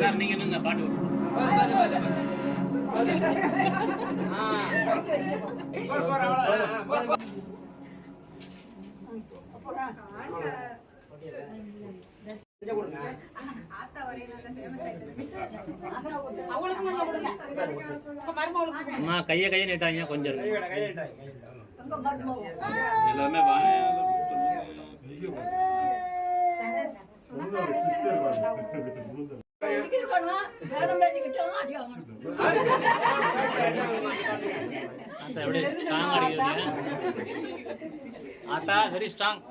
Sir நீங்க என்னங்க பாட்டு அம்மா கையை நீட்டாங்க கொஞ்சம் எல்லாமே ஆத்தா வெரி ஸ்ட்ராங்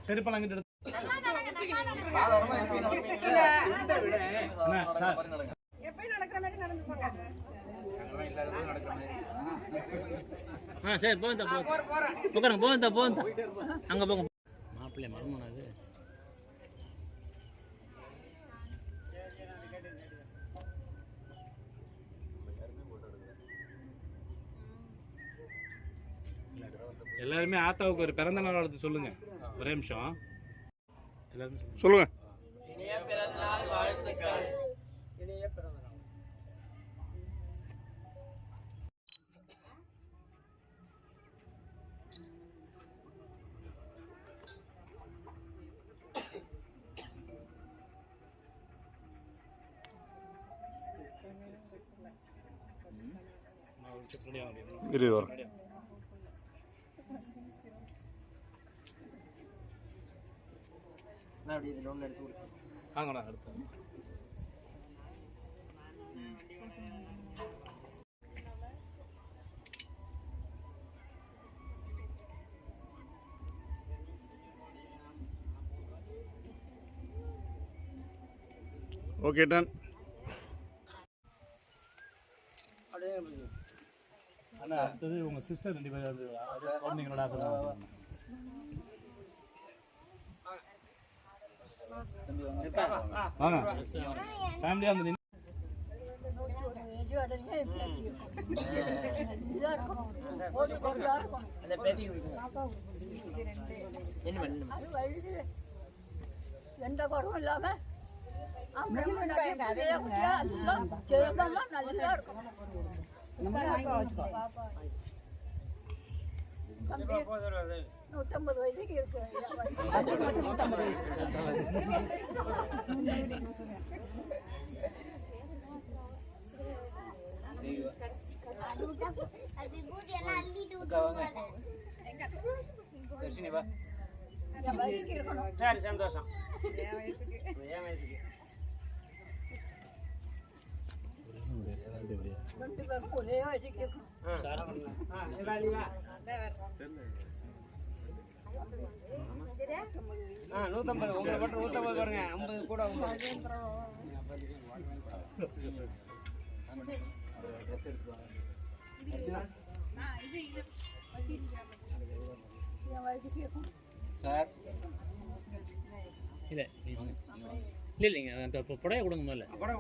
செருப்பலாங்கிட்டு சரி போந்தா போந்தா அங்க போங்க மாப்பிள்ளை மரமானது எல்லாருமே ஆத்தாவுக்கு ஒரு பிறந்த நாள் வாழ்த்து சொல்லுங்க. ஒரே நிமிஷம் எல்லாரும் சொல்லுங்க. இனிய பிறந்த நாள் வாழ்த்துக்கள். இனிய பிறந்த நாள். இரு வர வாங்கண்ணா அடுத்து ஓகே டன். அண்ணா அடுத்தது உங்க சிஸ்டர் 2 பேர் அது குழந்தைங்களோட ஆசை. வாங்க ஃபேமிலியா வந்து எந்த குறவும் இல்லாம நல்லா இருக்கும். தம்பி 150 வயசுக்கு இருக்கு. சரி சந்தோஷம். என் வயசுக்கு 2 பேரும் ஒரே வயசுக்கு இருக்கணும். 150 உங்களை மட்டும் 150 பாருங்க. 50 கூட சார் இல்லைங்க புடவை கொடுங்க முதல்ல. புடவை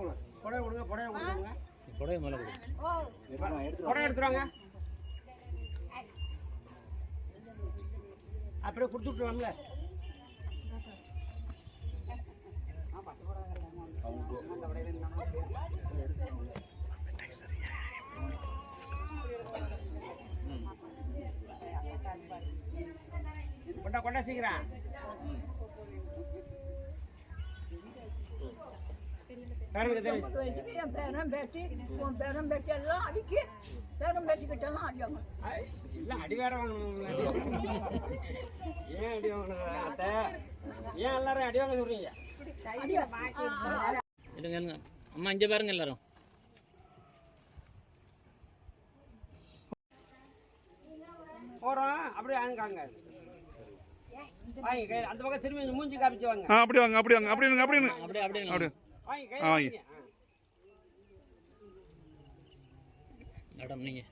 கொடுங்க புடவை முதல்ல கொடுங்க. புடவை எடுத்துருவாங்க. அப்படியே கொடுத்துட்ருவாங்கல்ல. கொண்டா சீக்கிரம். என் பேரன் பேட்டி உன் பேரன் பேட்டி எல்லாம் அடிக்கி பேரன் பேட்டிக்கிட்டெல்லாம் அடியாங்க. இல்லை அடி வேற வாங்கணும். ஏன் அடி வாங்கணும்? ஏன் எல்லாரும் அடி வாங்க சொல்றீங்க? அம்மா இங்கே பாருங்க எல்லாரும். போகிறோம் அப்படியே ஆங்காங்க. வாங்க அந்த பக்கம் திரும்பி மூஞ்சி காமிச்சு வாங்க. அப்படி வாங்க அப்படி வாங்க அப்படி அப்படி அப்படியே வாங்க மேடம் நீங்கள்